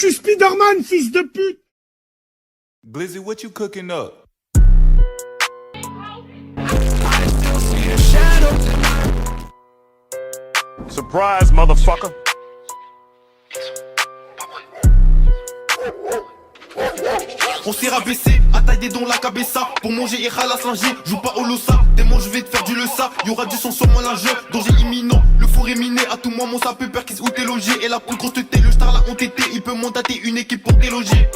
Je suis Spider-Man, fils de pute. Glizzy, what you cooking up? Surprise, motherfucker. On s'est rabaissé, à tailler dans la cabessa. Pour manger et ralasse linger, joue pas au losa. Tellement je vais te faire du leça. Y'aura du sang sur mon lingeur, danger imminent. Le four est miné, à tout moment ça peut perquise où t'es logé. Et la plus grosse tête, le star l'a entêté. Il peut mandater une équipe pour déloger.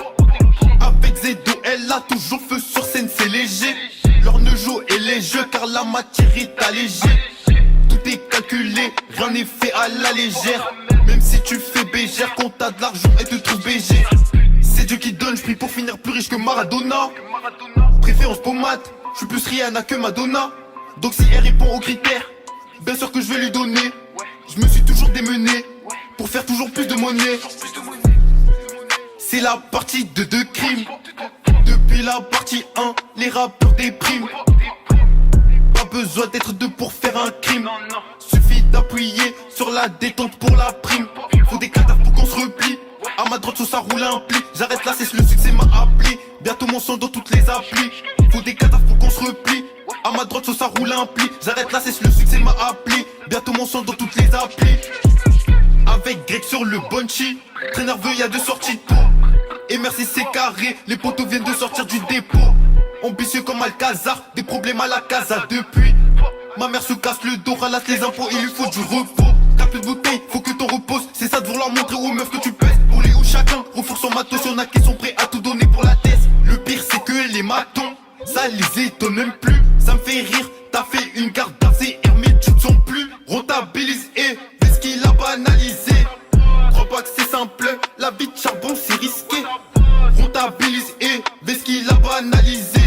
Avec Zedo, elle a toujours feu sur scène, c'est léger. Leur nejo est léger car la matière est allégée. Tout est calculé, rien n'est fait à la légère. Même si tu fais bégère, quand t'as de l'argent et te trouves BG. C'est Dieu qui donne, j'prie pour finir plus riche que Maradona. Préférence pommade, j'suis plus Rihanna que Madonna. Donc si elle répond aux critères, bien sûr que je vais lui donner. Je me suis toujours démené pour faire toujours plus de monnaie. C'est la partie 2 de crime. Depuis la partie 1, les rappeurs dépriment. Pas besoin d'être deux pour faire un crime. Suffit d'appuyer sur la détente pour la prime. Faut des cadavres pour qu'on se replie. À ma droite, ça roule un pli. J'arrête là, c'est le succès m'a appelé. Bientôt mon son dans toutes les applis. Faut des cadavres pour qu'on se replie. À ma droite, ça roule un pli. J'arrête là, c'est le succès m'a appelé. Bientôt mon son dans toutes les applis. Avec Greg sur le Bunchy. Très nerveux, y'a deux sorties de peau. Et merci c'est carré, les poteaux viennent de sortir du dépôt. Ambitieux comme Alcazar, des problèmes à la casa depuis. Ma mère se casse le dos, ralasse les impôts, il lui faut du repos. T'as plus de bouteille, faut que t'en reposes. C'est ça de vouloir montrer aux meufs que tu pèses. Pour les ou chacun, renforce son matos, y'en a qui sont prêts à tout donner pour la thèse. Le pire c'est que les matons, ça les étonne même plus. Ça me fait rire, t'as fait une garde d'ACR mais tu te sens plus. Rentabilise et fais ce qu'il a banalisé. Crois pas que c'est simple, la vie de charbon c'est risqué. Rentabilise et fais ce qu'il a banalisé.